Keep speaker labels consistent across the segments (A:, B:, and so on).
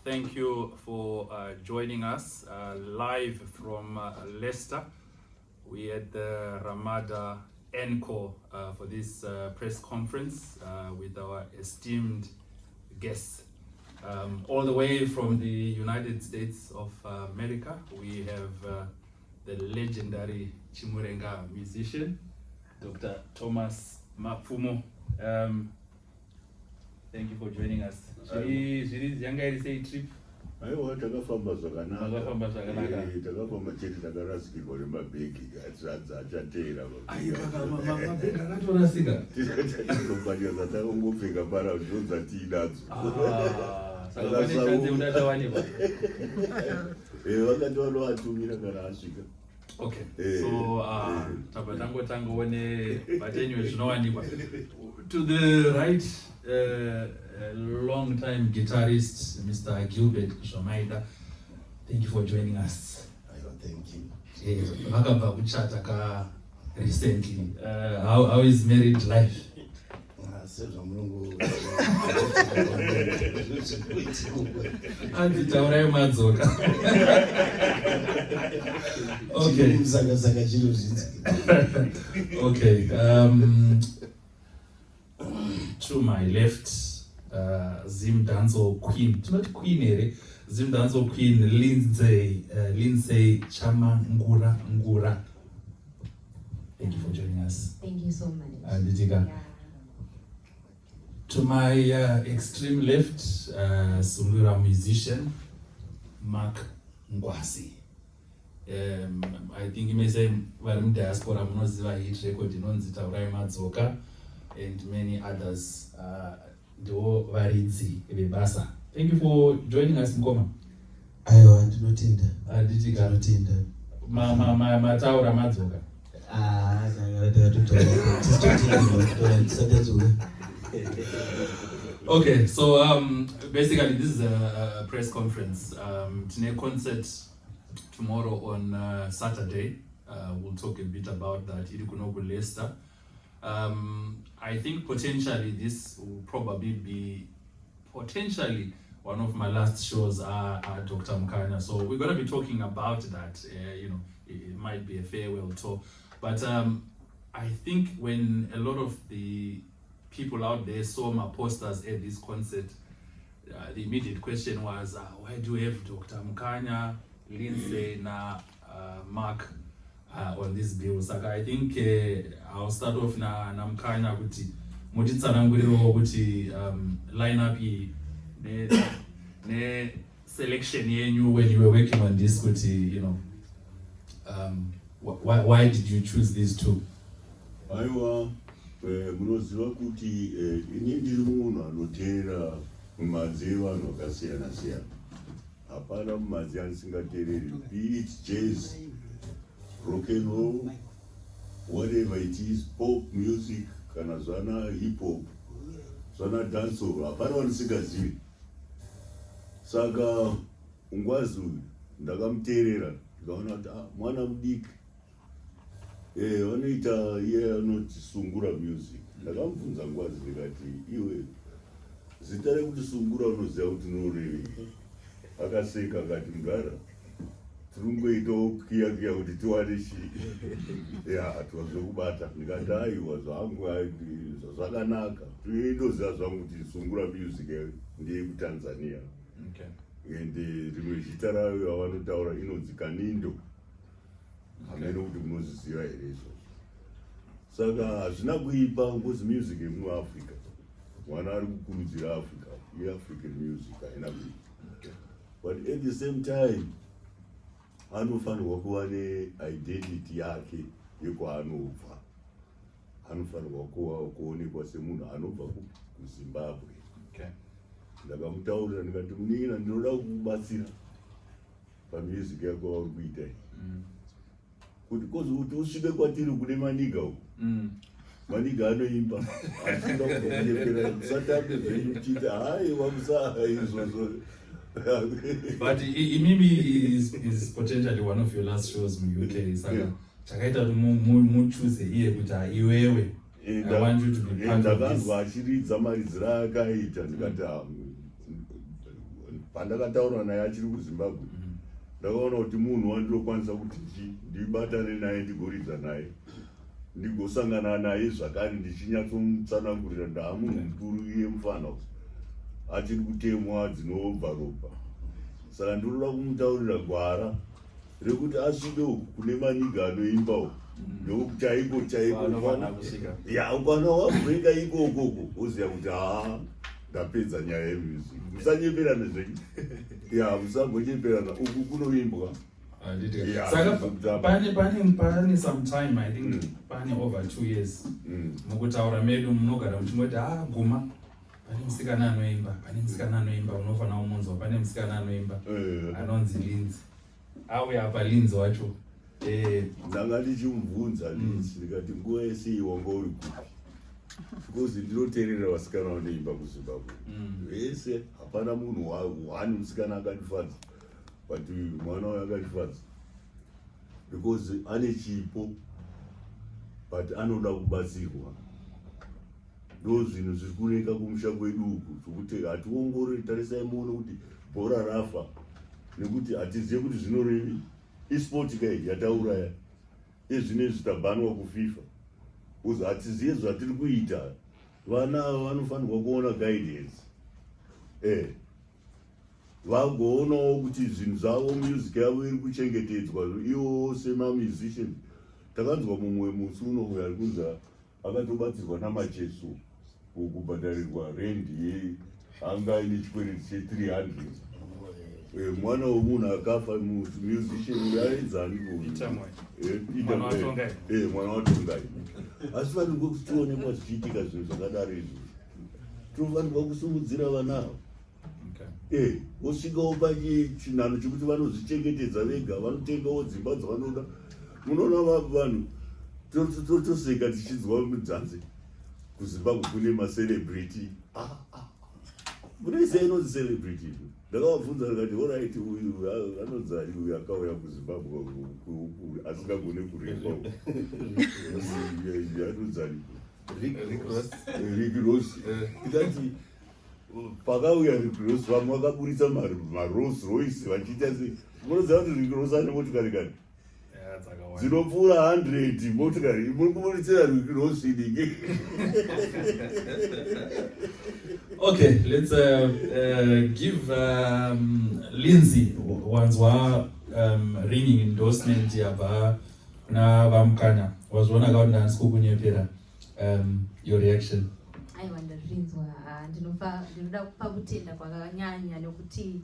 A: Thank you for joining us live from Leicester. We at the Ramada Encore for this press conference with our esteemed guests. All the way from the United States of America, we have the legendary Chimurenga musician, Dr. Thomas Mapfumo. Thank you for joining us. Zviri say trip.
B: Aiwa takafamba zvakanaka. Takafamba chete takarasikirwa nemabhegi achatera.
A: Mabhegi akatorasika.
B: Tikatobadira zatakongopfeka para ndonza tiinadzo.
A: Saka pane chance udatawanikwa.
B: Vakati vanovatumira kana asvika.
A: Okay, so tabva tangoone but anyway zvinowanikwa. To the right, long time guitarist Mr. Gilbert Shomaida. Thank you for joining us.
B: Thank you.
A: Vakabva kuchata recently. How is married life? Anditaurai madzoka. Okay. Okay. To my left, Zim Danzo Queen. Not Queen here. Zim Danzo Queen Lindsay Ngura. Thank you for joining us.
C: Thank you so much.
A: Yeah. To my extreme left, Sungura musician, Mark Ngwazi. I think you may say, well, in diaspora, munoziva hit record inonzi Taurai Madzoka, and many others. Do varidzi vebasa. Thank you for joining us, Mkoma.
D: Aiwa, ndinotinda.
A: Ndinotinda. Mataura Madzoka. Okay, so basically this is a press conference. Tonight concert tomorrow on Saturday. We'll talk a bit about that. Irikunogu Leicester. I think potentially this will probably be one of my last shows at Dr. Mkanya. So we're going to be talking about that. It might be a farewell tour. But I think when a lot of the people out there saw my posters at this concert, the immediate question was, why do we have Dr. Mkanya, Lindsay, and Mark on this bill? So I think I'll start off na Mkanya kuti mutitsananguriro kuti lineup ne selection yenyu when you were working on this kuti why did you choose these two?
B: Aiwa, munoziva kuti ini ndiri munhu anoteera mumadzi evanhu vakasiyana siyana. Hapana mumadzi andisingateereri, be it jazz, rock and roll, whatever it is, pop music, kana zvana hip hop, zvana dancehall, hapana vandisingazivi. Saka Ngwazi uyu ndakamuteerera ndikaona kuti mwana mudiki vanoita iye anoti Sungura music. Ndakamubvunza Ngwazi ndikati, iwe zita rekuti Sungura unoziva kuti norevei? Akaseka akati, Mudhara, tiringoitawo kukiya kuti tiwane twazokubata. Ndikati aiwa zvangu zvakanaka, toindoziva zvangu kuti Sungura music ndeyekuTanzania.
A: Okay.
B: And rimwe zita rayo yavanotaura inonzi Kanindo. Hamene kuti munozviziva here izvozvo. Saka hazvina kuipa ngozi music yemuAfrica. Mwana ari kukurudzira Africa, African music haina kuipa. But at the same time, anofanirwa kuva neidentity yake yekwaanobva. Anofanirwa kuonekwa semunhu anobva kuZimbabwe.
A: Okay.
B: Ndakamutaurira ndikati, munina ndinoda kukubatsira pamusic yako wauri kuita iyi. Kuti kuti usvike kwatiri kune maniga uku. Maniga anoimba. Ashinga kunyepera kusatambe zvenyu chiti haiwa izvozvo.
A: But maybe is potentially one of your last shows in UK. Saka chakaita kuti muchoose iye kuti iwewe. I want you to be part of this.
B: Ndakanzwa achiridza maridziro akaita ndikati pandakataura naye achiri kuZimbabwe ndakaona kuti munhu wandinokwanisa kuti ndibatane naye ndigoridza naye ndigosangana naye zvakare ndichinyatsomutsanangurira ndaamunhu mukuru iye mufana achiri kutemwa dzinobva ropa. Saka ndinoda kumutaurira gwara rekuti asvike uku kune manyika anoimba uku ndokuti chaiko ukana wabhureka ikokoko oziva kuti ndapedza nyaya yemusic. Musanyeperana zvenyu musangonyeperana uku kunoimbwa.
A: Saka pane sometime I think pane over 2 years mukutaura medu munogara muchingoti guma pane musikana anoimba unofanira kumunzwa. Pane musikana anoimba anonzi Lindsay. Auya apa Lindsay wacho
B: ndanga ndichimubvunza Lindsay ndikati nguva yese wanga uri kupi, because ndinoteerera vasikana vanoimba kuZimbabwe vese. Hapana munhu wani musikana akandifadza, but mwana wayo akandifadza because ane chipo but anoda kubatsirwa. Ndo zvinhu zviri kureka kumusha kwedu uku zvokuti hationgorori. Tarisai muone kuti bhora rafa nekuti hatizive kuti zvinorevi. Esport kai yatauraya ezvinezvi tabhanwa kuFIFA uzi hatizive zvatiri kuita. Vana vanofanirwa kuona guidance vagoonawo kuti zvinhu zvavo music yavo iri kuchengetedzwa. Ivo semamusician takanzwa mumwe musi uno ari kunzi akatobatsirwa namacheso kubhadharirwa rendi anga ine chikwereti che300. Mwana wemunhu akafa musician yaedzani mwana watongai. Asi vanenge kutionekwa zvichiitika zvinhu zvakadaro izvo tinofanirwa kusimudzira vanavo. Vosvikawo pachinhano chekuti vanozvichengetedza vega, vanotengawo dzimba dzavanoda. Munoona vanhu totoseka tichidzwa mudzanzi kuZimbabwe kune macelebrity. Munoisa inonzi celebrity. Ndakavabvunza ndikati alright, uyu anonzi uyu akauya kuZimbabwe asingagone kuremba anonzi Rick Ross. Ndikati pakauya Rick Ross vamwe vakaburitsa maRolls Royce vachiita munoziva kuti Rick Ross ane motikari kani dzinopfuura 100 motikari. Muri kuburitsira Rick Ross idike.
A: Okay, let's give Lindsay wanzwa ringing endorsement yabva na vamukanya wazviona kaunda handisikukunyepera. Your reaction?
C: Aiwa ndazvinzwa. Ndinoda kupa kutenda kwakanyanya nekuti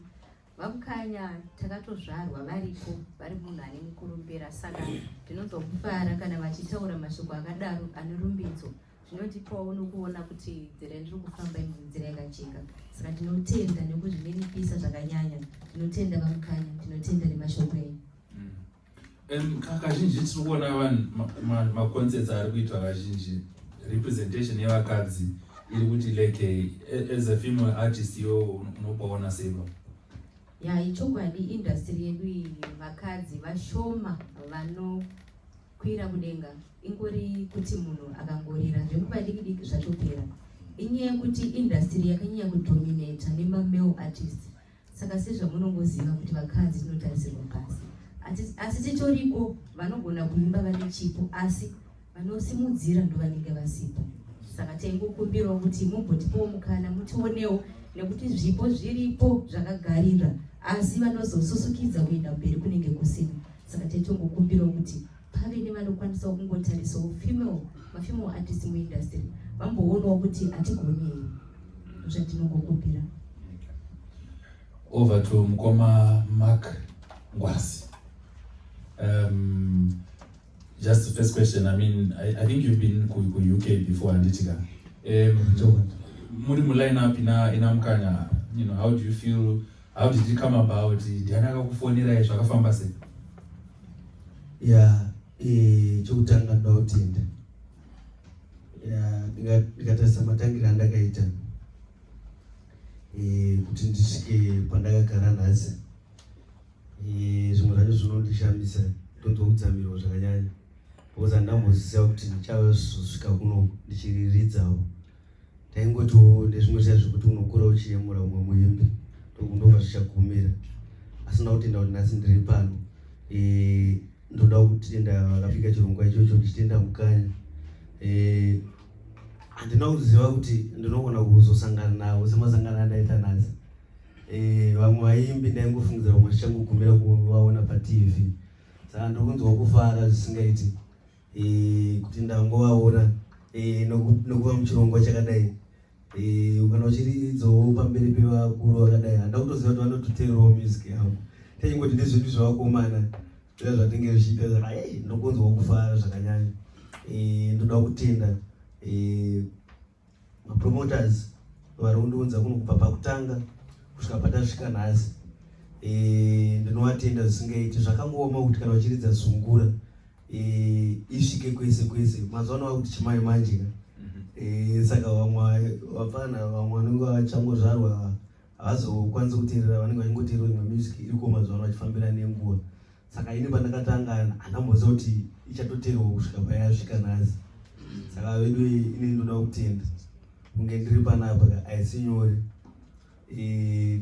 C: vamukanya takatozvarwa varipo, vari munhu ane mukurumbira. Saka ndinonzwa kufara kana vachitaura mashoko akadaro ane rumbidzo. Zvinotipawo nokuona kuti nzira ndiri kufamba nzira yakajeka. Saka tinotenda nekuzvininipisa zvakanyanya. Tinotenda vamukanya, tinotenda nemashoko enyu.
A: Kazhinji tiri kuona vanhu maconcerts ari kuitwa kazhinji representation yevakadzi iri kuti like as a female artist yo unopaona seiva.
C: Ichokwadi industry yedu iyi vakadzi vashoma vanokwira kudenga. Ingori kuti munhu akangorira zvekupa diki zvatopera. Inyaya yekuti industry yakanyanya kudominata nemamale artists. Saka sezvamunongoziva kuti vakadzi tinotarisirwa pasi. Asi titoriko vanogona kuimba vane chipo, asi vanosimudzira ndo vanenge vasipo. Saka taingokumbirawo kuti mumbotipawo mukana mutionewo nekuti zvipo zviripo zvakagarira, asi vanozosusukidza kuenda mberi kunenge kusina. Saka taitongokumbirawo kuti pave nevanokwanisa kungotarisawo mafemale artists muindustry vamboonawo kuti hatigonei. Zvatinongokumbira.
A: Over to Mukoma Mark Ngwazi. Just the first question. I mean, I think you've been to UK before, Anditika. Muri lineup ina mukanya. You know, how do you feel? How did it come about? Diana kufonera zvakafamba sei?
D: Chokutanga ndautenda. Ndikatarisa matangira andakaita kuti ndisvike pandakagara nhasi. Zvimwe zvacho zvinondishamisa, ndonzwa kudzamirwa zvakanyanya. Because handamboziva kuti ndichazosvika kuno ndichiriridzawo. Taingotiwo ndezvimwe zviya zvekuti unokura uchiyemura umwe muimbi. ndobva zvichagumira. Asi ndakutenda kuti nhasi ndiri pano. Ndoda kutenda vakapika chirongwa ichocho ndichitenda mukanya. Handina kuziva kuti ndinogona kuzosangana navo semasangano andaita nhasi. Vamwe vaimbi ndaingofungidzira kuti ndichangogumira kuvaona paTV. Saka ndokunzwa kufara zvisingaiti kuti ndangovaona nokuva muchirongwa chakadai. Kana uchiridzawo pamberi pevakuru vakadai, handa kutoziva kuti vanototeerawo music yavo. Teingoti ndezvedu zvavakomana zvia zvatinge zvichiita, saka ndokunzwa kufara zvakanyanya. Ndoda kutenda mapromoters vari kundiunza kuno kubva pakutanga kusvika patasvika nhasi. Ndinovatenda zvisingaiti. Zvakangooma kuti kana vachiridza sungura isvike kwese kwese. Mazuva ano vakuti chimai manje. Saka vamwe vapfana vamwe vanenge vachangozvarwa havazokwanisi kuteerera, vanenge vachingoteerera imwe music iriko mazuva ano vachifambira nenguva. Saka ini pandakatanga handamboziva kuti ichatoteerwa kusvika payasvika nhasi. Saka vedu ini ndoda kutenda kunge ndiri panapa haisi nyore.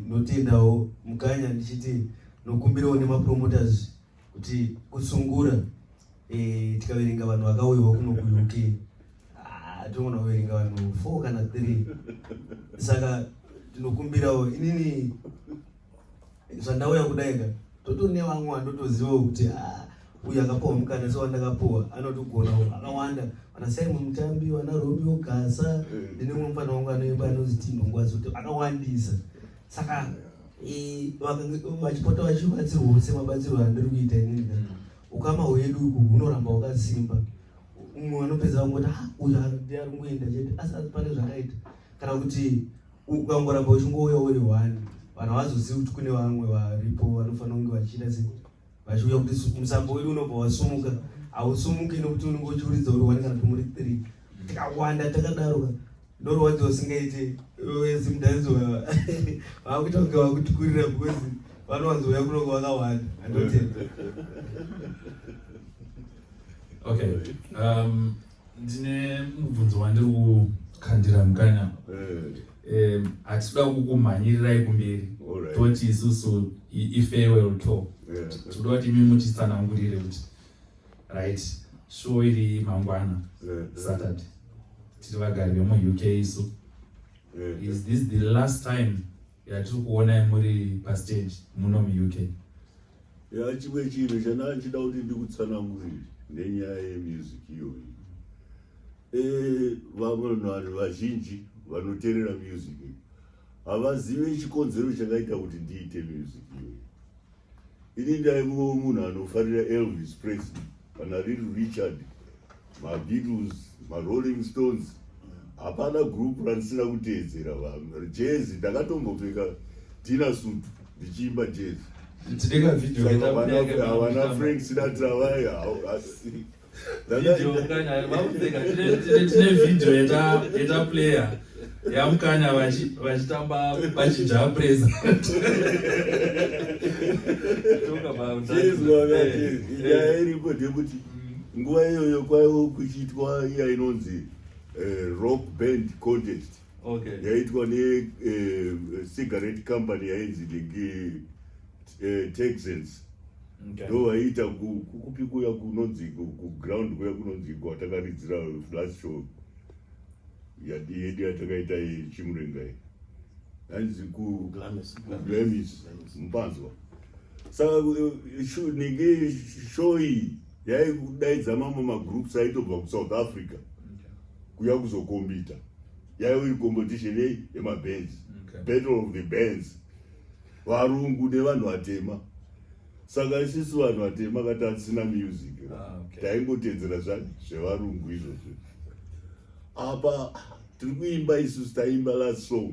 D: Notendawo mukanya ndichiti nokumbirawo nemapromoters kuti kusungura tikaverenga vanhu vakauyiwa kuno kuUK togona kuverenga vanhu 4 kana 3. Saka tinokumbirawo inini zvandauya kudaika totone vamwe vandotozivawo kuti uyu akapuwa mukana sewandakapuwa anotogonawo akawanda. Vana Simon Mutambi, vana Romeo Gasa, ndine mumwe mufana wangu anoimba anonzi Lindsay and Mark Ngwazi, akawandisa. Saka vachipota vachibatsirwa semabatsirwo andiri kuita inini. Ukama hwedu uku hunoramba hwakasimba. Umwe anopedza kungoti uyu ndiari kungoenda chete, asi pane zvakaita. Kana kuti ukangoramba uchingouya uri 1, vanhu havazozivi kuti kune vamwe varipo vanofanira kunge vachiita sei, vachiuya kuti musambo wedu unobva wasumuka. Hausumuki nokuti unenge uchiuridza uri 1 kana kuti muri 3. Tikawanda takadaro ndorwadzi usingaiti wezi mudhaidzo vakuita kunge vakutikurira because vanowanzouya kunonge vakawanda. Handotenda.
A: Okay. Ndine mubvunzo wandiri kukandira mukanya. Hatida kukumhanyirirai kumberi. Toti isusu i-farewell tour. Toda kuti imi mutitsanangurire kuti right, show iri mangwana Saturday. Tiri vagari vemuUK isu. Is this the last time yatiri kuonai muri pastage muno muUK?
B: Chimwe chinhu chandachida kuti ndikutsanangurire nenyaya yemusic iyoyi. Vanhu vazhinji vanoteerera music havazive chikonzero chakaita kuti ndiite music iyoyi. Ini ndaivo munhu anofarira Elvis Presley, kana Little Richard, maBeatles, maRolling Stones. Hapana group randisina kuteedzera vanhu. Jazz ndakatombopfeka Tina suit ndichiimba jazz.
A: Tineka video
B: havana Frank Sinatra vaya.
A: Tine video yeta player yamukanya vachitamba vachija presa.
B: Nyaya iripo ndekuti nguva iyoyo kwaivo kuchiitwa iya inonzi rock band contest. Yaitwa cigarette company yainzi Texans. Ndo vaiita kukupi kuya kunonzi kuground kuya kunonzi kwatakaridzira last show yedu yatakaita chimurenga hanzi kuGlamis Mupanzwa. Saka ninge show iyi yaikudaidza mamwe magroups aitobva kuSouth Africa kuya kuzokombita. Yaiva iri competition yemabands, battle of the bands, varungu nevanhu vatema. Saka isusu vanhu vatema kati hatisina music, taingotedzera zvevarungu izvozvo. Apa tiri kuimba isusu taimba last song.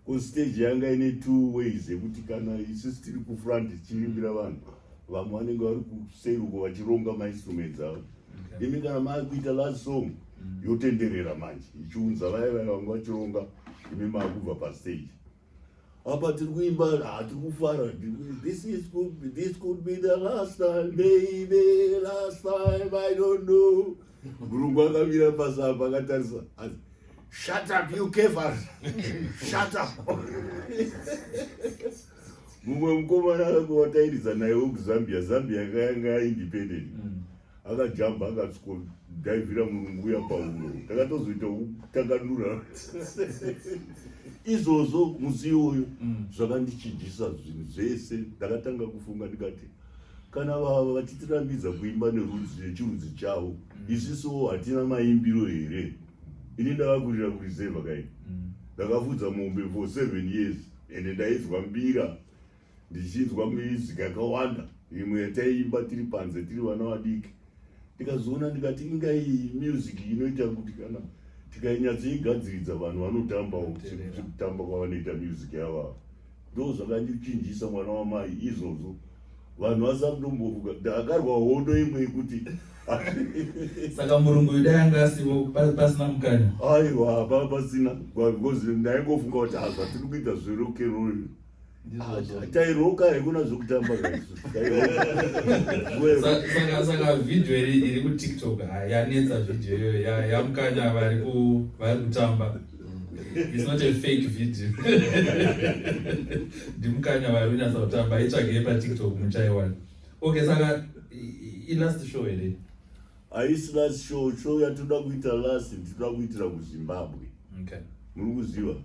B: Kustage yanga ine 2 ways yekuti kana isusu tiri kufront tichiimbira vanhu, vamwe vanenge vari kuseruko vachironga mainstruments avo. Imi kana makuita last song yotenderera manje ichiunza vaya vanga vachironga, imi makubva pastage. Apa tiri kuimba tiri kufara. This could be the last time, baby, last time, I don't know. Murungu akamira pasi apa akatarisa. shut up you kefas, shut up. Mumwe mukomana akangowatairiza nayewo kuZambia. Zambia yakanga independent. Akajamba akadhaivhira mumbuya pauno. Takatozoita takanura. Izvozvo musi iwoyo zvakandichinjisa zvinhu zvese. Ndakatanga kufunga ndikati kana vachitirambidza kuimba nechirudzi chavo, isiso hatina maimbiro here. Ini ndakakurira kureserva kai. Ndakafudza mombe for 7 years ende ndaizwa mbira. Ndichinzwa music yakawanda. Imwe yataiimba tiri panze tiri vana vadiki. Ndikazoona ndikati inga iyi music inoita kuti kana tikainyatsoigadziridza vanhu vanotambawo sekutamba kwavanoita music yavo. Ndo zvakandichinjisa mwana wamai izvozvo. Vanhu vasakutombovuka. Ndakarwa hondo imwe yekuti
A: saka murungu yanga asiwo pasina mukanya.
B: Aiwa pasina because ndaingofunga kuti zvatiri kuita zverock and roll. Tairoka ikuna zvokutamba kaizvo.
A: Saka video iri ku TikTok yanetsa video iyoyo yamukanya vari kutamba. It's not a fake video. Ndimukanya vari kunasa kutamba itsvage pa TikTok muchaiwana. Okay, saka last show here.
B: Haisi last show yatoda kuita last tinoda kuitira kuZimbabwe.
A: Okay.
B: Muri kuziva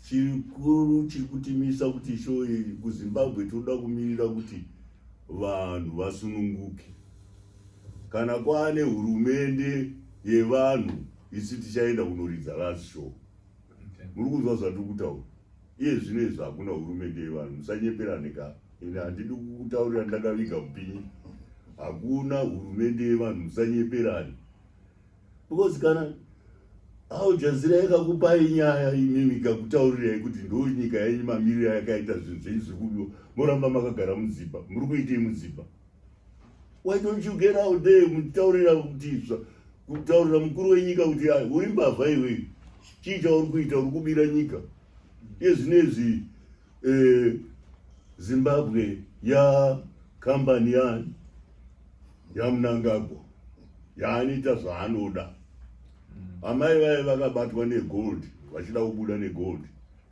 B: chikuru chiri kutimisa kuti show iyi kuZimbabwe toda kumirira kuti vanhu vasununguke. Kana kwaane hurumende yevanhu isi tichaenda kunoridza last show. Muri kuzwa zvatiri kutaura. Iye zvinezvi hakuna hurumende yevanhu, musanyeperane ka. Ine handidi kutaurira ndakaviga upinyi. Hakuna hurumende yevanhu, musanyeperane. Because kana Al Jazeera yakakupai nyaya imimi ikakutaurirai kuti ndo nyika yenyu mamiriro yakaita zvinhu zveizvi kudo moramba makagara muZimba. Muri kuitei muZimba? Why don't you get out there mutaurira kuti kutaurira mukuru wenyika kuti uri mbavha iwe. Chii chauri kuita, uri kubira nyika. Iye zvinezvi Zimbabwe yakambani yaMnangagwa yaanoita zvaanoda. Amai vaye vakabatwa negold, vachida kubuda negold.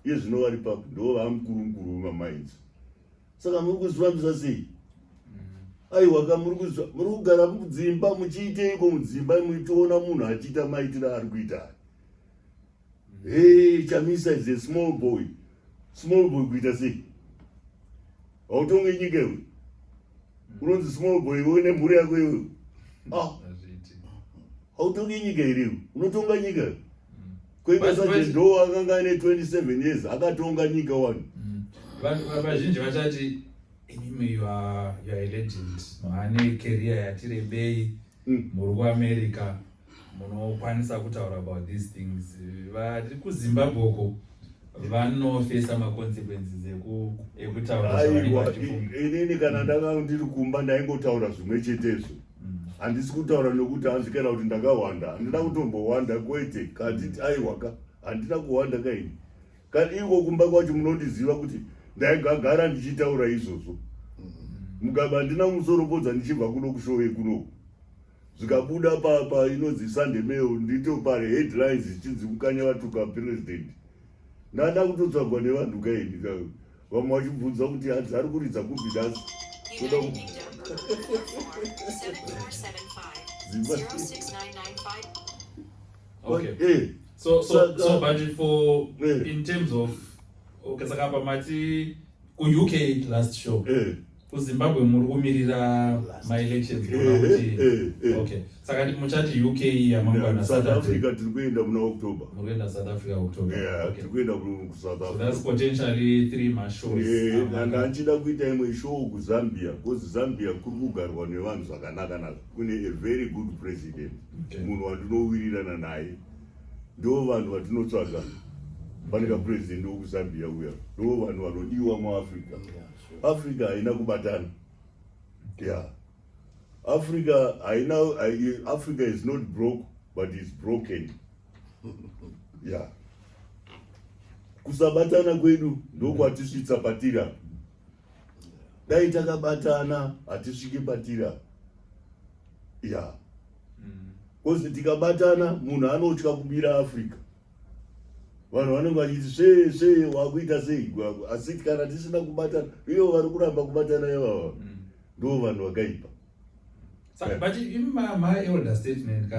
B: Iye zvino vari papo ndo vamukuru wemamainzi. Saka muri kuzvifambisa sei? Aiwa muri kugara mudzimba muchiiteiko mudzimba muchitoona munhu achiita maitiro ari kuita. Hey, Chamisa is a small boy. Small boy kuita sei? Hautonge nyika iwe. Unonzi small boy iwe nemhuri yako iwe. Hautonge nyika iriwe. Unotonga nyika. Kwega saje ndo akanga ane 27 years akatonga nyika wani.
A: Vazhinji vachati imimi you are a legend. Mane career yatirebei muri kuAmerica. Munokwanisa kutaura about these things. Vari kuZimbabwe uko vanofesa maconsequences ekutaura zvavanenge.
B: Inini kana ndanga ndiri kumba ndaingotaura zvimwe chetezvo. Handisi kutaura nokuti hanzi kana kuti ndakawanda. Handina kutombowanda kwete. Kanditi aiwaka handina kuwanda kaini. Kandi iko kumba kwacho munondiziva kuti ndaigagara ndichitaura izvozvo. Mugaba handina musoropodza ndichibva kuno kushowe kuno. Zvikabuda pa inonzi Sunday Mail ndito pari headlines zichinzi mukanya vatuka president. Ndada kutotsvagwa nevanhu kaini. Vamwe vachibvunza kuti hanzi ari kuridza kupi dasi.
A: Okay. So but for in terms of saka pamati ku UK last show. kuZimbabwe muri kumirira ma-elections okay saka muchati UK yamangwana
B: South Africa tiri kuenda muna October.
A: Muri kuenda South Africa October.
B: Okay. Tiri kuenda ku South Africa.
A: So that's potentially 3 more shows.
B: And anchida kuita imwe show ku Zambia because Zambia kuri kugarwa nevanhu zvakanaka. Kune a very good president. Munhu wandinowirirana naye. Ndo vanhu vatinotsvaga. Panika president woku Zambia uya. Ndo vanhu vanodiwa mu Africa. Africa haina kubatana. Yeah. Africa is not broke, but it's broken. Yeah. Kusabatana kwedu ndoko atisvitsa patira. Dai takabatana atisvike patira. Yeah. Kozi tikabatana munhu anotya kubira Africa. vanhu vanenge vachiti sve wakuita sei, asi kana tisina kubatana, iyo vari kuramba kubatana ivava ndo vanhu vakaipa.
A: But my elder statement,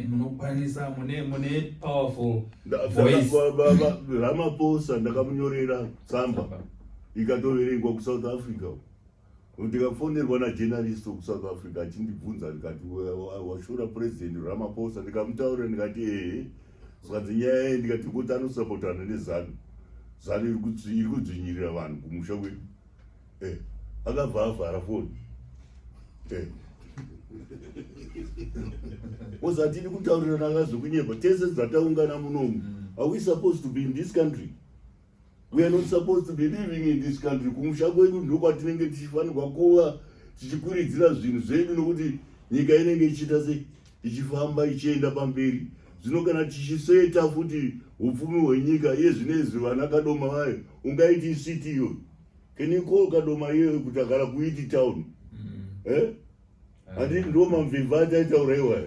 A: munokwanisa mune powerful voice.
B: Ramaphosa ndakamunyorera tsamba ikatoverengwa kuSouth Africa. Ndikafonerwa najournalist kuSouth Africa achindibvunza ndikati washora president Ramaphosa, ndikamutaurira ndikati saka nyaya ndikati kuti anosapotana nezanu iri kudzvinyirira vanhu kumusha kwedu. Akabva avhara foni. Ozatiri kutaurira nakazokunyeba tese dzataungana munomu. Are we supposed to be in this country? We are not supposed to be living in this country. Kumusha kwedu ndiko kwatinenge tichifanirwa kuva tichikuridzira zvinhu zvedu, nokuti nyika inenge ichiita sei ichifamba ichienda pamberi. Zvino kana tichiseta futi upfumi hwenyika yezvinezvi vana Kadoma vayo ungaiti city iyo. Can you call Kadoma iyo kuti agara kuiti town? Handiti ndo mamvemva achaitaura iwayo.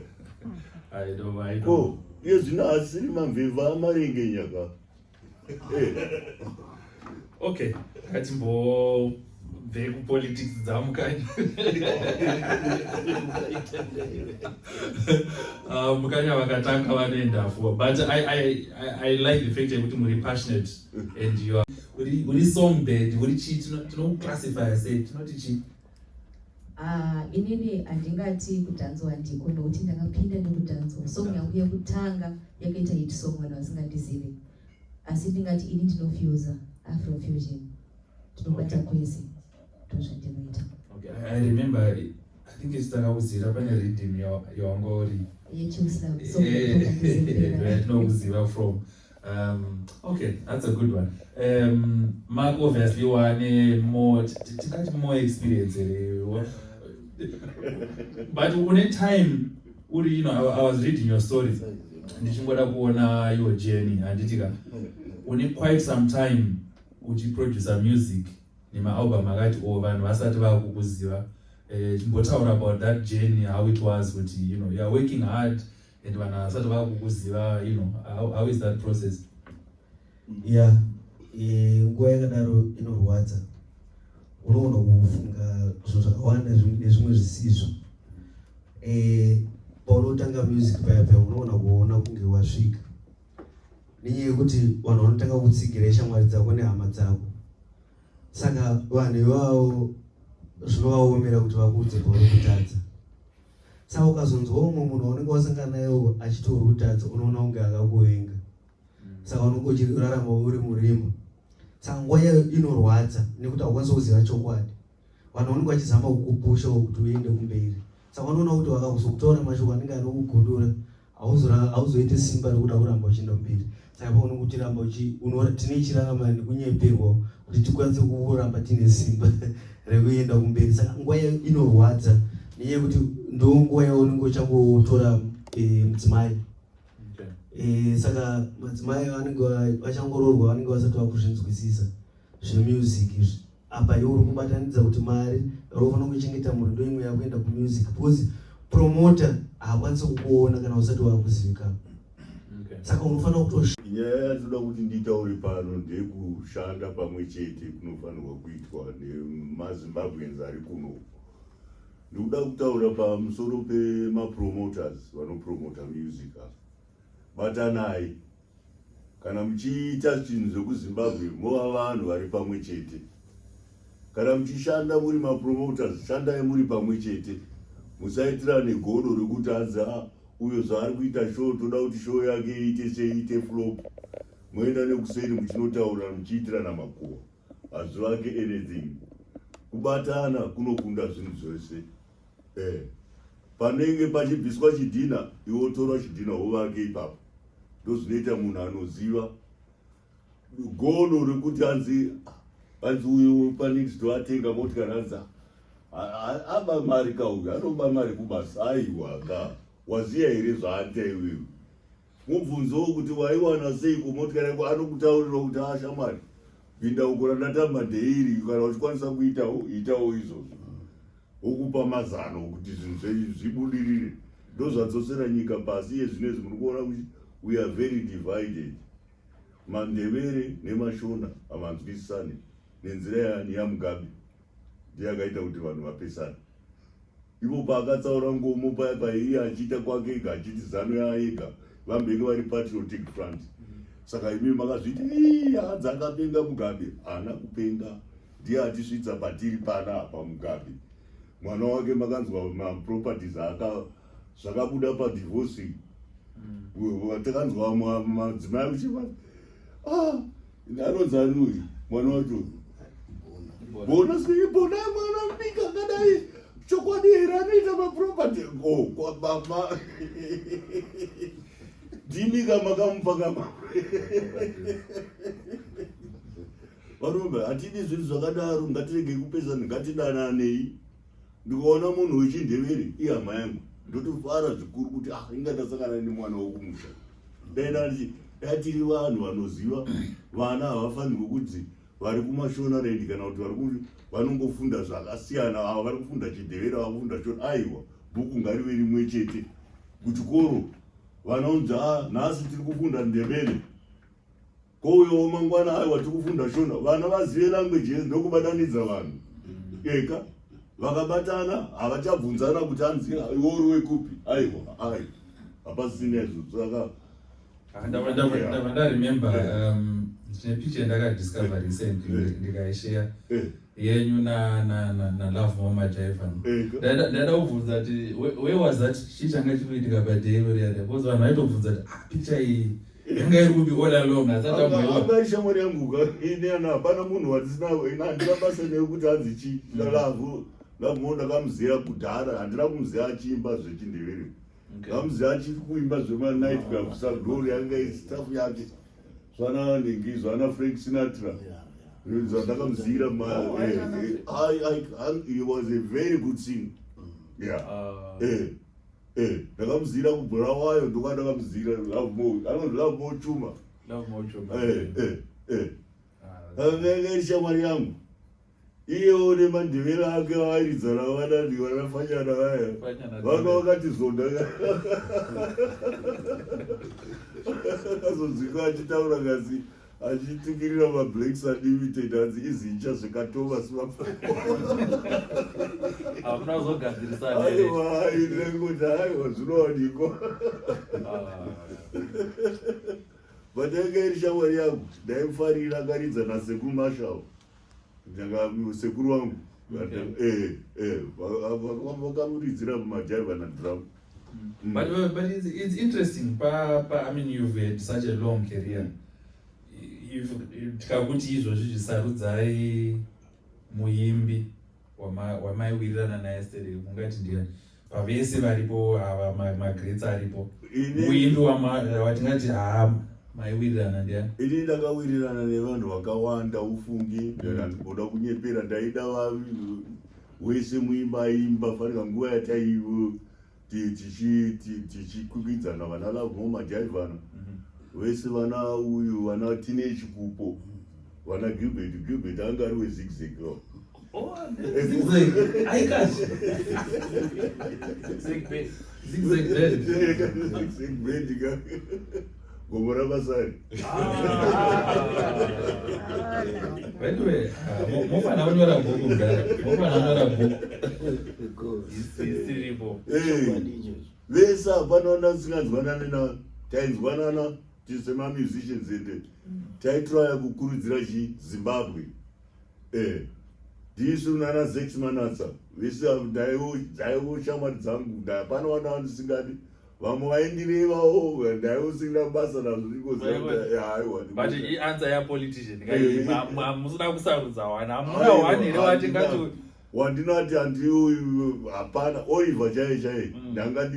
A: I know.
B: Iye zvino asiri mamvemva amarenge nyaka.
A: Okay, ngatimbo bve kupolitics dzamukanya. Mukanya vakatanga vanoenda for, but I like the fact that you're passionate and you are uri songbird, uri chi classify say tinoti chi.
C: Inini handingati kudhanzwa ndiko nokuti ndakapinda nekudhanzwa. Song yangu yekutanga yakaita hit song vanhu vasingandizivi. Asi ndingati ini ndinofuse Afrofusion. Tinobata kwese. Ndozvandinoita.
A: Okay, I remember, I think it's takauziva pane rhythm yawangori.
C: Yechiuslam.
A: Ndinokuziva from. Okay, that's a good one. Mark, obviously, one more experience. But when a time, you know, I was reading your story. Ndichingoda kuona your journey. And when quite some time, would you produce a music? Nima album akati vanhu vasati vakukuziva. Chimbotaura about that journey, how it was with, you know, you are working hard and vanhu vasati vakukuziva, you know, how is that process?
D: Yeah, nguva yakadaro inorwadza. Unoona kufunga zvinhu zvakawanda nezvimwe zvisizvo. Paunotanga music paya unoona kunge wasvika. Nenyaya yekuti vanhu vanotanga kutsigira shamwari dzako nehama dzako. Saka vanhu ivavo zvinovaomera kuti vakuudze pauri kutadza. Saka ukazonzwa umwe munhu waunenge wasangana naye achitori kutadza, unoona kunge akakuvenga. Saka unenge uchirarama uri murima. Saka nguva yayo inorwadza nekuti haukwanisi kuziva chokwadi. Vanhu vanenge vachizama kukupusha kuti uende kumberi. Saka unoona kuti wakazotaura mashoko anenge anokugudura, hauzoite simba rekuda kuramba uchienda kumberi. Saka paunenge uchiramba tine chirarama nekunyeperwa kuti tikwanise kuramba tine simba rekuenda kumberi. Saka nguva yayo inorwadza nenyaya yekuti ndo nguva yaunenge uchangotora mudzimai. Saka madzimai vanenge vachangororwa, vanenge vasati vakuzvinzwisisa zvemusic izvi. Apa iwe uri kubatanidza kuti mari rofanira kuchengeta mhuri ndo imwe yakuenda kumusic, because promoter haakwanisi kukuona kana usati wakuzivikanwa. Saka unofanira
B: nyaya yatoda kuti nditaure pano ndeyekushanda pamwe chete kunofanirwa kuitwa nemazimbabweans ari kuno. Ndikuda kutaura pamusoro pemapromoters vanopromota music. Batanai, kana muchiita zvinhu zvekuZimbabwe mova vanhu vari pamwe chete. Kana muchishanda muri mapromoters, shandai muri pamwe chete. Musaitirane godo rekuti anza uyo zvaari kuita show toda kuti show yake iite flop. Moenda nekuseri muchinotaura muchiitirana makuwa. Hazvivake anything. Kubatana kunokunda zvinhu zvose. Panenge pachibviswa chidhina, iwo tora chidhina wovake ipapo. Ndozvinoita munhu anoziva godo rekuti anzi uyo panixto atenga motikari anzi aba mari kauyu anoba mari kubasa aiwa waziya here zvaata iwewe. Mubvunzewo kuti waiwana sei kumotikari yako, anokutaurira kuti ashamwari pinda uko ndatamba ndeiri, kana uchikwanisa kuitawo itawo izvozvo. Okupa mazano kuti zvinhu zvibudirire. Ndozvadzosera nyika pasi yezvinezvi muri kuona kuti we are very divided. Mandebere nemashona avanzwisisane nenzira yani yamugabe ndiyakaita kuti vanhu vapesana. Ivo paakatsaura ngomo paya paiye achiita kwake ega achiti zano yaega vambenge vari patriotic front. Saka imi makazviti akadzi akapenga Mugabe. Haana kupenga, ndiye atisvitsa patiri pana apa Mugabe. Mwana wake makanzwa maproperties zvakabuda padivorce. Takanzwa madzimai uchiva anonzanui mwana wacho bona bona mwana mbika akadai chokwadi here anoita maproperty kwababa ndinika makamupa kama varombe hatidi zvinhu zvakadaro ngatirege kupesana ngatidananei. Ndikaona munhu wechindevere ihama yangu ndotofara zvikuru kuti inga ndasangana nemwana wokumusha. Datiri vanhu vanoziva vana havafanirwi kuti vari kumashonarendi kana kuti vanongofunda zvakasiyana. Ava vari kufunda chindevere, vakufunda shona. Aiwa, bhuku ngarive rimwe chete. Kuchikoro vana unzi nhasi tiri kufunda ndevere, kouyawo mangwana aiwa tiri kufunda shona. Vana vazive language ndokubatanidza vanhu eka. Vakabatana havachabvunzana kuti anzi iwori wekupi. Aiwa ai hapasisina izvozvo. Saka
A: ndava remember ndine picture ndakadiscover recently ndikaishare yenyu na Love Mama Jaivan. Ndada kubvunza kuti where was that chichanga chinoitika padei riyada, because vanhu vaitobvunza kuti picture iyi yanga iri kupi all along asati
B: shamwari yangu ine hapana munhu watisina handina basa nekuti anzi chi Love ndakamuziva kudhara, handina kumuziva achiimba zvechindevere. Ndamuziva achiri kuimba zvemanight club saglory yanga staff yake zvana Nengi zvana Frank Sinatra zvandakamuzivira. He was a very good singer. Ndakamuzivira kubhurawayo ndoka ndakamuzivira Love Mo Chuma. Akanga shamwari yangu iyewo nemandevere ake vairidzana vanani vanafanyana vaya vana vakati zonda akazonzwika achitaura ngazi achitikirira mablacks unlimited hanzi izincha zvekatova aiwa aiwa zvinowanikwa. But yanga iri shamwari yangu ndaimufarira akaridza nasekuru Marshall sekuru wangu vakamuridzira mumajaiva nadrum.
A: But it's interesting. I mean, you've had such a long career. Tikakuti izvozvi zvisarudzai muimbi wamaiwirirana naye stere mungati ndiani pavese varipo ava magreats aripo muimbi watingati maiwirirana ndiani?
B: Ini ndakawirirana nevanhu vakawanda ufungi. Ndandiboda kunyepera ndaida wese muimba aimba farika nguva yataivo tichikwikwidzana vana Love Mama Jaivan wese vana uyu vana teenage kupo vana Gilbert anga ari wezigzag. Gomora Basari.
A: By the way, mofana unyora bhuku ngara. Mofana unyora bhuku. Isiripo.
B: Vesa hapana singanzwanana na tainzwanana tisema musicians ende. Taitraya kukurudzira Zimbabwe. Ndisu nana Zex Manasa. Vesa ndaiwo shamwari dzangu ndapana wana vandisingadi. Vamwe vaindirevawo ndaiyosina basa nazvo ndingoziva.
A: But answer ya politician musina kusarudza wana amuna wani here watingati
B: wandinoti handiuyu hapana. Oliver chaiye ndanga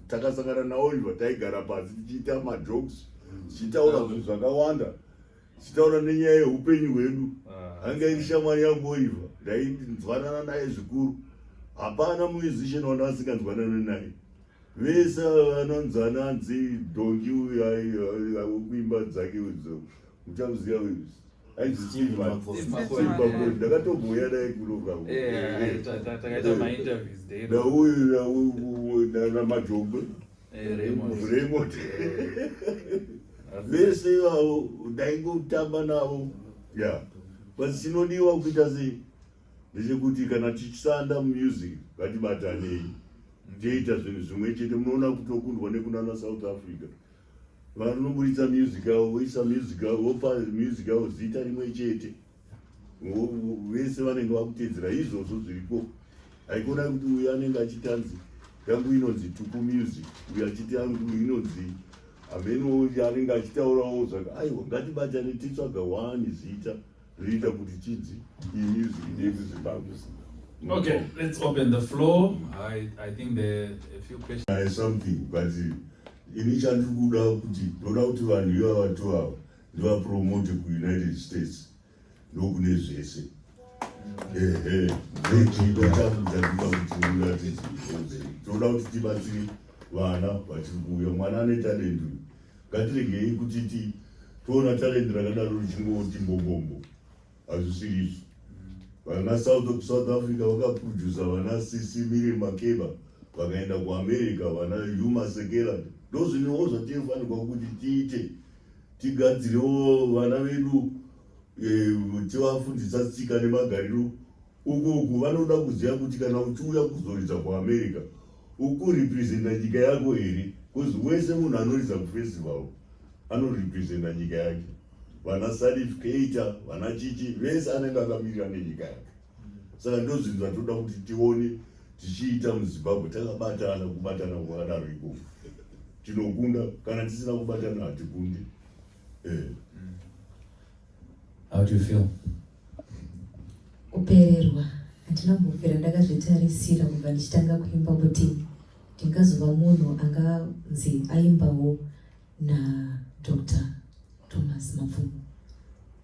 B: takasangana naOliver taigara pasi tichiita majokes tichitaura zvinhu zvakawanda tichitaura nenyaya yeupenyu hwedu. Anga iri shamwari yangu Oliver, ndainzwanana naye zvikuru. Hapana musician wanda vasinganzwanana naye. Vese vanonzana hanzi dongi uyu kuimba dzake idzo muchamuziva uyu ainzi Steve Makoe. Ndakatobhuya naye kunoka nauyu namajombe Raymond. vese ivavo ndaingotamba navo ya basi chinodiwa kuita sei ndechekuti kana tichisanda mumusic ngatibatanei tiita zvinhu zvimwe chete. Munoona kutokundwa nekunana South Africa vanoburitsa music yavo voisa music yavo vopa music yavo zita rimwe chete vese vanenge vakutedzera izvozvo zviriko. Haikona kuti uyu anenge achitanzi yangu inonzi Tuku Music, uyu achiti yangu inonzi ameno anenge achitaurawo zvaka aiwa ngatibatane titsvaga wani zita rinoita kuti chinzi iyi music ndeyekuZimbabwe.
A: Okay, let's open the floor. I think there are a few questions.
B: Something, but ini chandiri kuda kuti ndoda kuti vanhu ivava vatu ava ndivapromote kuUnited States ndokune zvese. Toda kuti tibatsire vana vachiri kuuya. Mwana ane talent, ngatiregei kuti toona talent rakadaro richingoti mbongombo. Hazvisiri izvo. Vana South Africa vakaprodusa vana CC Miriam Makeba vakaenda kuAmerica, vana Yuma Sekela. Ndozvinhu zvatifanirwa kuti tiite, tigadzirewo vana vedu tivafundisa tsika nemagariro. Uku vanoda kuziva kuti kana uchiuya kuzoridza kuAmerica ukurepresenta nyika yako here, because wese munhu anoridza kufestival anorepresenta nyika yake. Vana certificate, vana chichi, vese anenge akamirira nenyika yake. Saka ndozvinhu zvatoda kuti tione tichiita muZimbabwe, takabatana kubatana kwakadaro ikoko. Tinokunda, kana tisina kubatana hatikundi.
A: How do you feel?
C: Kupererwa. Handina kumbopera ndakazvitarisira kubva ndichitanga kuimba kuti ndingazova munhu anganzi aimbawo naDr. Thomas Mapfumo.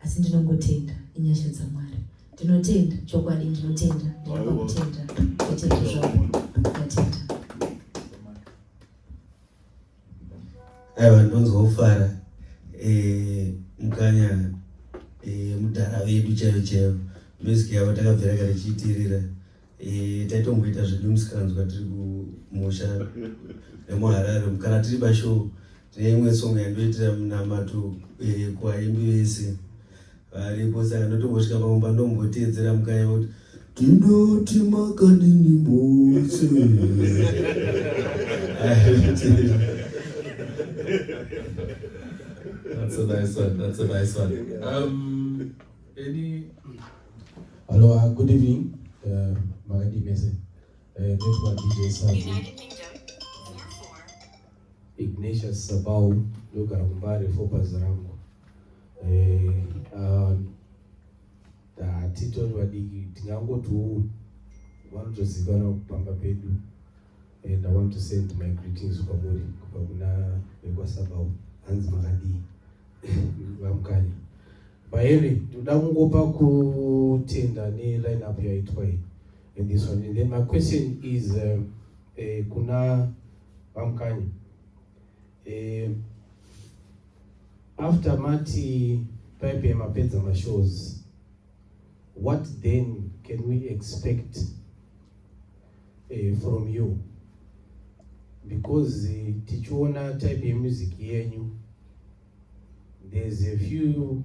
C: Asi ndinongotenda inyasha dzaMwari. Ndinotenda chokwadi, ndinotenda ndinopa kutenda kutenda zvangu ndatenda.
D: Aiwa, ndonzwa kufara mukanya mudhara vedu chaivo music yavo takabvira kare chiitirira taitomboita zvedu musikanzwa tiri kumusha nemuHarare. Kana tiri pashow tine imwe song yandoitira munamato kuvaimbi vese varipo, saka ndotombosvika pamumba ndomboteedzera mukanya kuti tinoti makadini mose.
A: That's a nice one. That's a nice one. Any?
E: Hello, good evening. Magadi Mese. Network DJ Sazi. Ignatius Sabau, Luka Rumbari, Fopas Rango. Tito Wadi Tingango to one to Zigano Pamba Pedu. And I want to send my greetings to Kaburi, Kabuna, Sabau, Hans Magadi, Wamkani. But anyway, tudangopa kutenda ni line up ya itwai in this one. And then my question is, kuna Wamkani. After Mati Pipe Mapeza ma shows, what then can we expect from you? Because tichuona type of music yenyu, there's a few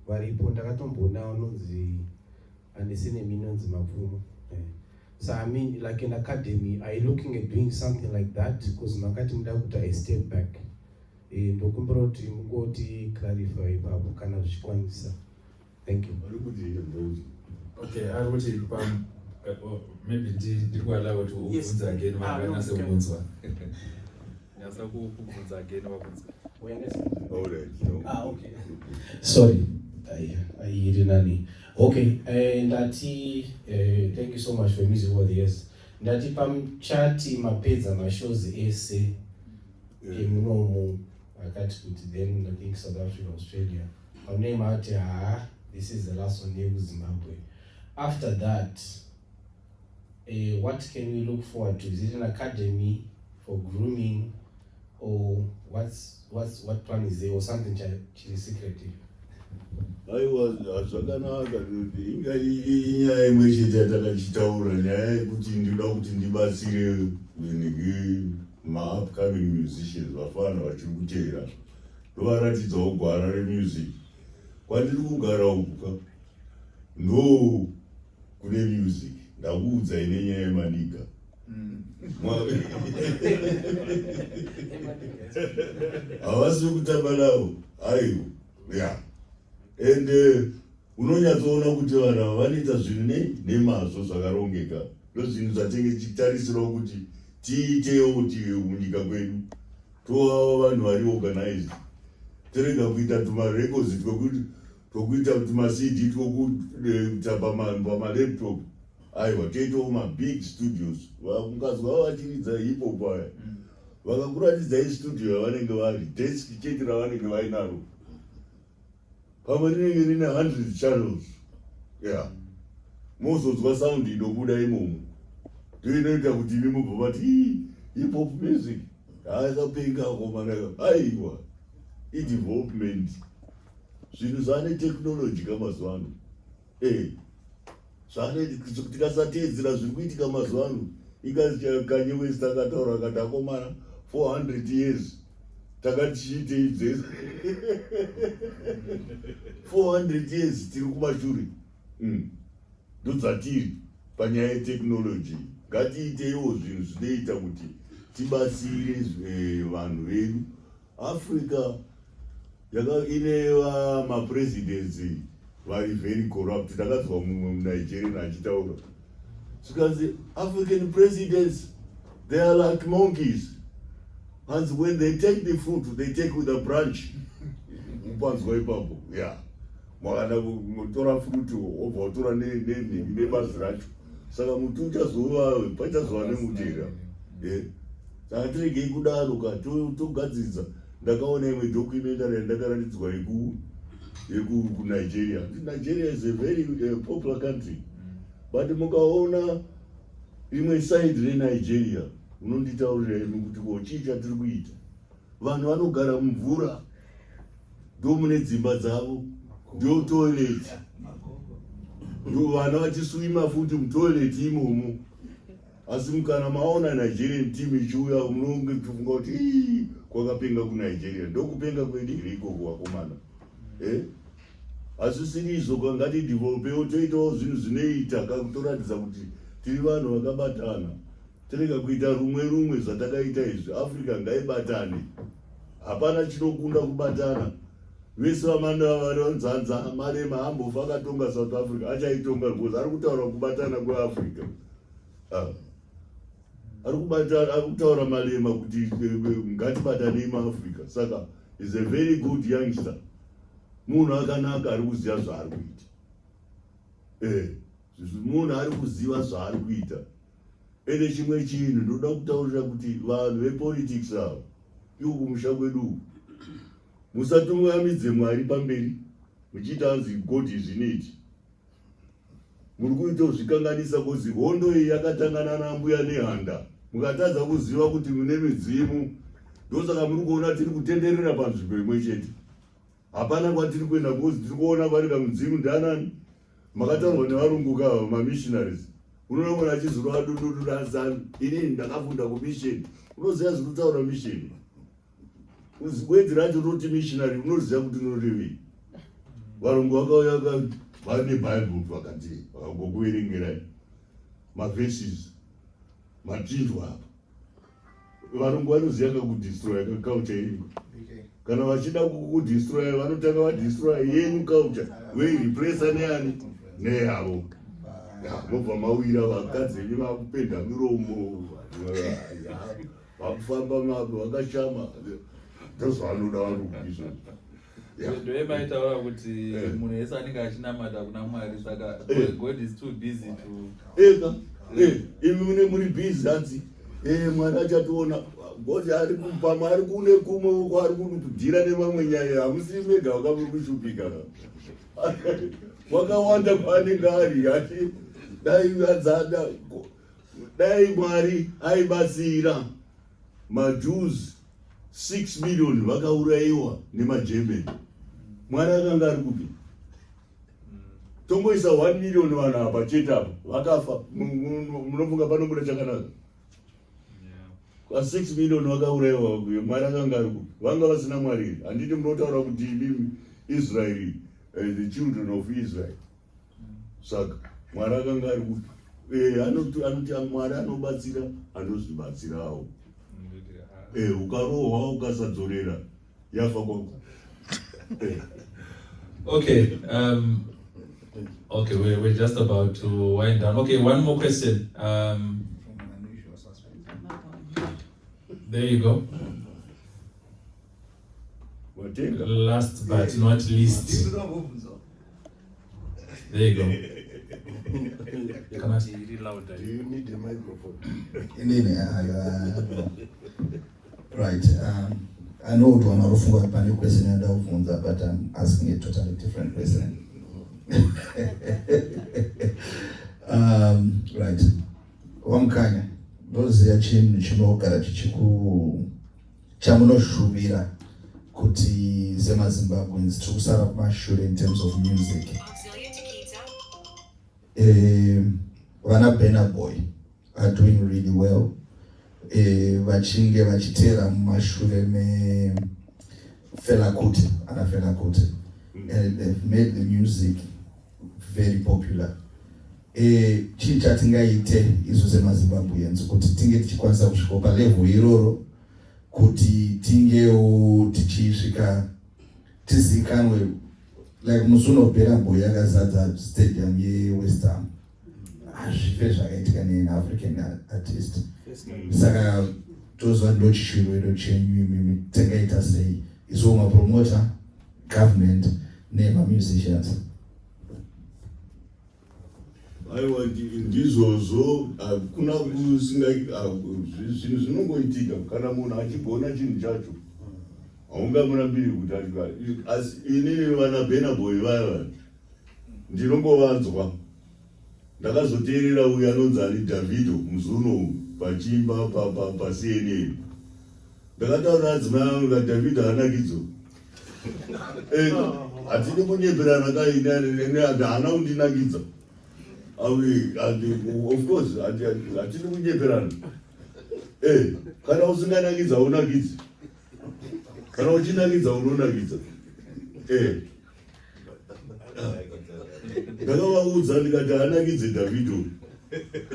E: varipo ndakatombona unonzi andisine minonzi Mapfumo. So I mean, like in academy, are you looking at doing something like that? Because makati mdakuta I step back. Ndokumbura kuti mungoti clarify ipapo kana zvichikwanisa. Thank you.
A: Okay, I would say maybe ndikuallow to ubvunza again makanase kubvunzwa. Nyasa kubvunza again wabvunza.
E: Okay. Sorry, I hear nani. Okay, ndati thank you so much for music over the years. Ndati pamchati mapedza mashows ese munomu akati kuti then I think South Africa, Australia. Our name out this is the last one here with Zimbabwe. After that, what can we look forward to? Is it an academy for grooming, or what plan is there, or something secretive?
B: Aiwa, zvakanaka kuti inyaya imwe chete yatakachitaura, nyaya yekuti ndinoda kuti ndibatsire ma-upcoming musicians vafana vachiri kuteera ndovaratidzawo gwara remusic kwandiri kugara uku no kune music ndakuudzai nenyaya yemaniga havasi kutamba navo aiwo ya ende unonyatsoona kuti vanhu ava vanoita zvinhu nemazvo zvakarongeka ndozvinhu zvatenge tichitarisirawo kuti tiitewo munyika kwedu tova vanhu vari organized tirega kuita tumarecords tokuita tumaCD tokuita pamalaptop aiwa toitawo mabig studios mukazwa vachiridza hip-hop aya vakakuratidzai studio yavanenge vari desk chete ravanenge vainaro pamwe rinenge rine 100 channels yeah mozonzwa sound inobuda imomo ndoinoita kuti imi mubva vati hip-hop music akapenga komanaka aiwa idevelopment zvinhu zvane technology kamazuva ano zvane tikasateedzera zviri kuitika mazuva ano Kanye West akataura akati akomana 400 years takati chiiteidze 400 years tiri kumashure ndodzatiri panyaya yetechnology ngatiiteiwo zvinhu zvinoita kuti tibatsire vanhu vedu Africa ine mapresidents vari very corrupt takazwa mumwe muNigeria achitaura zvikanzi African presidents they are like monkeys and when they take the fruit they take with a branch mupanzwa ipapo yeah mwana mutora fruit obva watora nebazi racho saka muti uchazova pachazova nemutera saka tiregei kudaro ka togadzidza ndakaona imwe documentary yandakaratidzwa yekunigeria Nigeria is a very popular country but mukaona imwe side reNigeria unonditaurira imi kuti kochicha tiri kuita vanhu vanogara mumvura ndo mune dzimba dzavo ndio toilet ndio vana vachiswima futi mutoilet imomo asi mukana maona Nigerian team ichiuya munonge kufunga kuti kwakapenga kuNigeria ndokupenga kwediri ikoko wakomana azvisiri izvo kwangati developewo toitawo zvinhu zvinoita kakutoratidza kuti tiri vanhu vakabatana tirega kuita rumwe zvatakaita izvi Africa ngaibatane hapana chinokunda kubatana vese vamanda varonzanza marema hambofa akatonga South Africa achaitonga because ari kutaura kubatana kweAfrica ari kutaura marema kuti ngatibatanei maAfrica saka is a very good youngster munhu akanaka ari kuziva zvaari kuita munhu ari kuziva zvaari kuita ende chimwe chinhu ndoda kutaurira kuti vanhu vepolitics ava iwo kumusha kwedu musatungamidze Mwari pamberi muchiita anzi God izvineti muri kuita zvikanganisa kuzi hondo iyi yakatangana nambuya Nehanda mukatadza kuziva kuti mune midzimu ndosaka muri kuona tiri kutenderera panzvimbo imwe chete hapana kwatiri kuenda kuzi tiri kuona vari kamudzimu ndianani makataurwa nevarungu kava mamissionaries unoona achizorwa dududu rasani inini ndakafunda kumission unoziva zviri kutaura mission wedzi racho roti missionary unoziva kuti norevei varungu vakauya vane bible vakati vakangokuverengerai maverses machinjwa apa varungu vanoziva kakudestroya kaculture yenyu kana vachida kukudestroya vanotanga vadestroya yenyu culture weirepressa neani neyavo mobva mawira vakadzi venyu vakupenda miromo vakufamba mavo vakashama ndozvanoda varungu izvozvo
A: ndoemaitaura kuti munhu wese anenge achinamata kuna Mwari saka God is too busy to imi mune muri busy hanzi Mwari achatoona God ari kupama ari kune kumwe uko ari kudhira nemamwe nyaya hamusi mega wakamuri kushupika wakawanda kwaanenge ari ati dai Mwari aibatsira maJews 6 million vakaurayiwa nemaGerman Mwari akanga ari kupi tongoisa 1 million vanhu apa chete apa vakafa munofunga panobuda chakanaka
B: va6 million vakaurayiwa mwari akanga ari kuti vanga vasina mwari handiti munotaura kuti Israel, the children of Israel. Saka mwari akanga ari kuti anoti mwari anobatsira anozvibatsirawo ukarohwa ukasadzorera yafa kwako.
A: Okay, okay, we're just about to wind down. Okay, one more question. There you go. Last but not least. There you go. Can I see it louder?
B: Do you need the microphone?
F: Right. I know what one of my question and but I'm asking a totally different question. Right. Wamkanya. Those are chinogara chichiku chamunoshuvira kuti semaZimbabweans tikusara kumashure in terms of music. Vana Burna Boy are doing really well. Vachinge vachitera mumashure me Fela Kuti, and they've made the music very popular. Chii chatingaite isu semaZimbabweans kuti tinge tichikwanisa kusvika palevel iroro kuti tingewo tichisvika tizikanwe like musuno Burna Boy yakazadza stadium yeWest Ham. Hazvife zvakaitika neAfrican artist. Saka tozva ndochishuviro chenyu imimi tingaita sei isu mapromota government nemamusicians.
B: Aiwa ndizvozvo hakuna kusinga zvinhu zvinongoitika kana munhu achigona chinhu chacho haungamurambiri kuti asi inini vana Burna Boy vaya ndinongovanzwa ndakazoteerera uyu anonzi ani Davido muzuno pachimba CNN ndakataura adzimai angu kuti Davido haanakidzo hatidi kunyeperana kaine haana kundinakidza. Of course, hatidi kunyeperana. Kana usinganakidza haunakidzi, kana uchinakidza unonakidza. Ndakavaudza ndikati haanakidze Davido.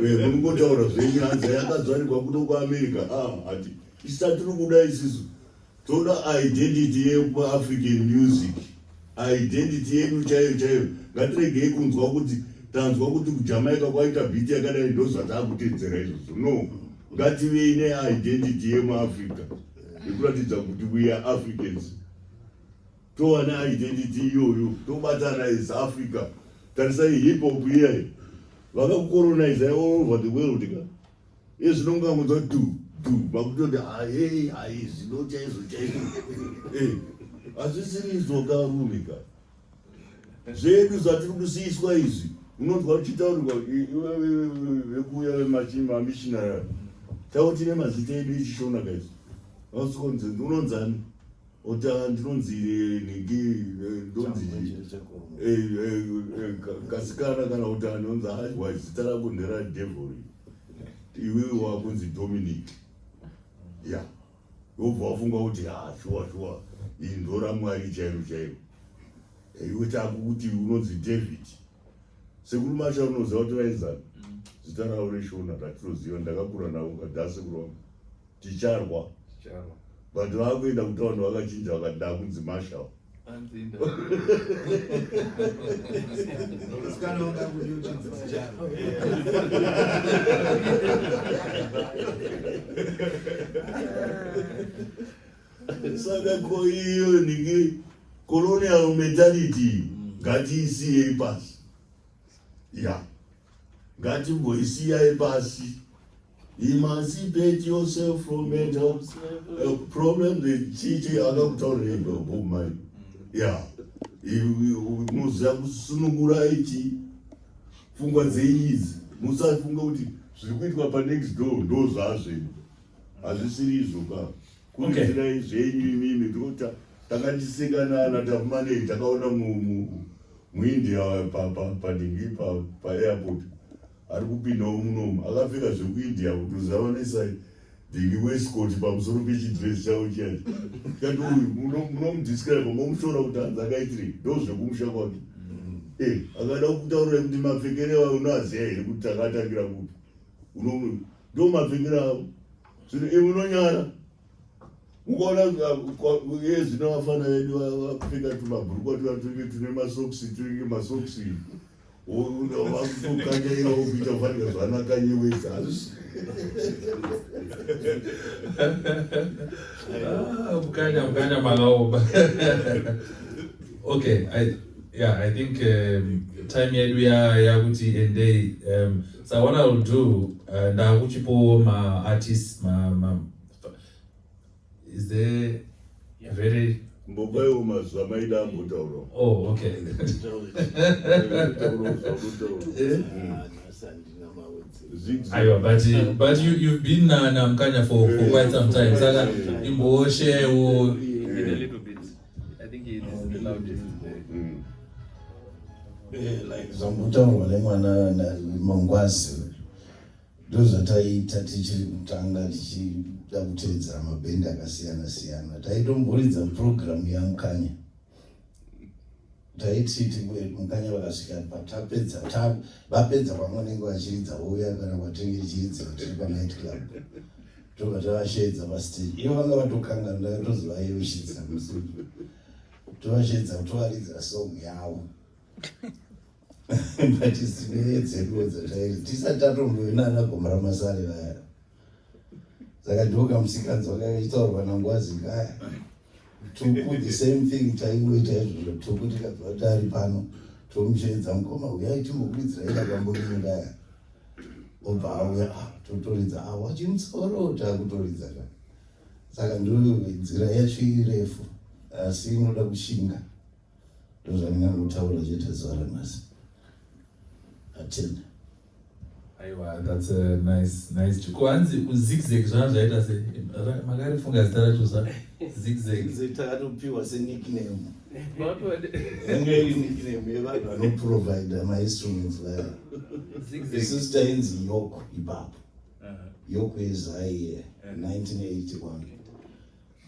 B: Munongotaura zvenyu hanza yakadzvarigwa kuno kuAmerica. Hati isatiri kuda isisu. Toda identity yeAfrican music. Identity yenyu chaiyo chaiyo. Ngatiregei kunzwa kuti tanzwa kuti kuJamaica kwaita beat yakadai ndozvatakutedzera izvozvo. No, ngative neidentity yemuAfrica yekuratidza kuti we are Africans. Tova neidentity iyoyo tobatana as Africa. Tarisai hip hop iyayi vakakucolonize all over the world ka izvinongangonzwa makutoti zino chaizvo hazvisiri izvo karume ka zvedu zvatiri kusiyiswa izvi unonzwa uchitaurirwa vekuuya vemamishinari tavo tine mazita edu echishona kaizvo asikonzi unonzani ota ndinonzi ndonzi kasikana kana kuti anonzi aiwa zita rako nderaDevil iwewe wakunzi Dominic ya wobva wafunga kuti shuwa iyi ndoramwari chairo chairo iwe takukuti unonzi David sekuru masha unoziva kuti vaizana zita ravo reshona ratinoziva ndakakura navo kadhasekuru wangu ticharwa but vakuenda kutaona vakachinja vakada kunzi Marshall. Saka koiyo niki colonial mentality ngatiisiyei pasi. Yeah. Ngatimboisiyai pasi. Emancipate yourself from mental problem. The chichi akakutaurira Bob Marley. Yeah. Muziva kusunungura ichi pfungwa dzeidzi musafunga kuti zviri kuitwa panext door ndozvazvenu hazvisiri izvo ka kuitirai zvenyu imimi tikuti takatisekanana tafumanei takaona muindia padingi paairport ari kupindawo munomu akapfeka zvekuindia kuti uzaonesai ndingi westcoat pamusoro pechidress chavo chiyani kati uyu munomudescribe momushora kuti hanzi akaitiri ndo zvekumusha kwake akada kutaurira kuti mapfekere avo unoaziva here kuti takatangira kupi ndo mapfekere avo zvino unonyara ukaona ye zvino vafana vedu vapfeka tumabhurukwa tune masoksi vakutokanya kuita kufanira zvanakanyewedza
A: mukanya makaoma. Okay, I think time yedu yakuti ende. So what I'll do, ndakuchipo ma artists is there a very
B: mbokayo mazuva maida ambotaura.
A: Oh, okay. But you've been Namkanya for quite some time. Saka imboshe or
G: in a little bit. I think it is the loudest.
F: Like zvamutaurwa nemwana Ngwazi ndozvataita tichiri kutanga tichida kuteedzera mabhendi akasiyana siyana. Taitomboridza program yaMukanya, taiti Mukanya vakasvika vapedza kwavanenge vachiridza vouya kana kwatenge chiridza tiri panight club tobva tavashedza pastage. Ivo vanga vatokanga ndakatozovayeushidza musi tovashedza kutovaridzira song yavo but tinedzeruo dzatairi tisati tatomboinana goma ramasare vaya. Saka ndokamusikadzi wakachitaurwa naNgwazi kaya tuku the same thing taingoita izvozvo tuku tikabva tari pano tomushedza mukoma uyai timbokuidzira ida kwamboringaya obva auya totoridza wachimusoro takutoridza ka. Saka nzira yacho irefu asi inoda kushinga ndozvandingangotaura chete zuva ranhasi. Attend.
A: Aiwa, that's a nice. Kwanzi zigzag zvaita se makarifunga zita racho za zigzag
F: takatopiwa senickname. Nickname yevanhu vanoprovide ma-instruments vaya. Isusu tainzi Yoko ipapo. Yoko ezai 1981.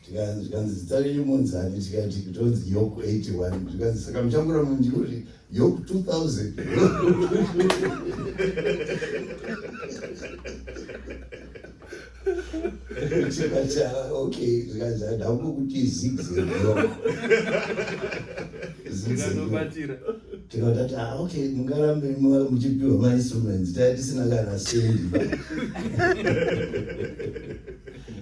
F: Tikanzi zita renyu munzani tikati kutonzi Yoko 81. Tikanzi saka muchangura munjuri Yoko 2000. Tikati okay, tikanzi ndauko kuti zigzag Yoko. Tikati okay, mungarambe muchipiwa ma-instruments tisina kana sendi.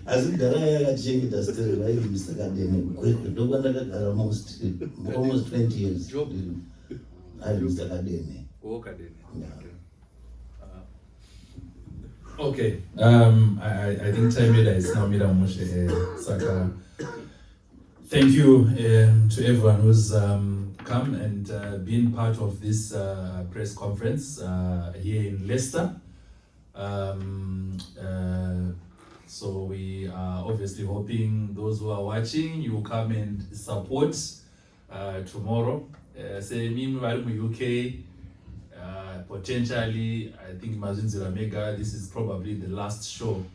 F: Asi kudhara yakatichengeta still vairi Mr. Kadene kwekwe ndokwandakagara almost 20 years ari Mr. Kadene.
A: Okay. I think time is now Mira Moshe Saka. Thank you to everyone who's come and been part of this press conference here in Leicester. So we are obviously hoping those who are watching, you will come and support tomorrow. Say me in UK, potentially, I think Mazinzira Mega, this is probably the last show.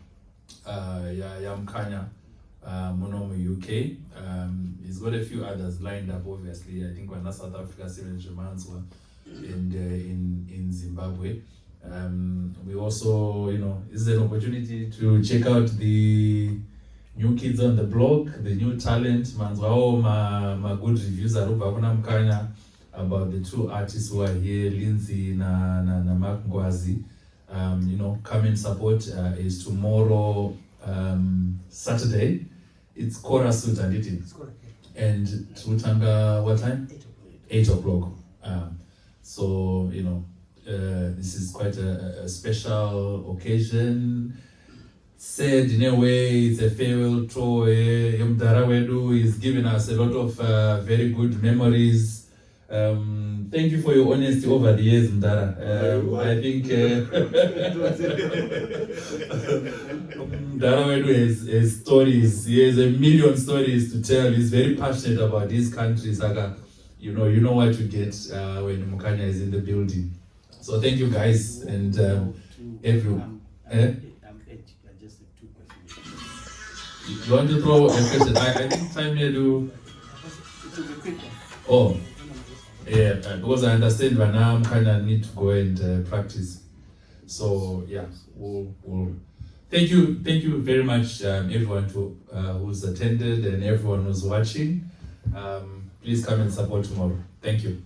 A: Mukanya Monomo UK. He's got a few others lined up, obviously. I think when South Africa, 7 Germans were in Zimbabwe. We also, this is an opportunity to check out the new kids on the blog, the new talent. Manzwao ma good reviews are Mukanya about the two artists who are here, Lindsay and Mark Ngwazi. Come and support. Is tomorrow Saturday. It's chorus suit and it is. And Trutanga, what time? 8 o'clock. So this is quite a special occasion. Said in a way, it's a farewell tour. Mdara Wedu is giving us a lot of very good memories. Thank you for your honesty over the years, Mdara. I think Mdara Wedu has stories. He has a million stories to tell. He's very passionate about these countries. You know what you get when Mukanya is in the building. So thank you guys and everyone.
H: Just 2 questions.
A: You want to throw a question? I think time here do. Oh, yeah, because I understand by now I'm kind of need to go and practice. So yeah, we'll. Thank you very much, everyone who's attended and everyone who's watching. Please come and support tomorrow. Thank you.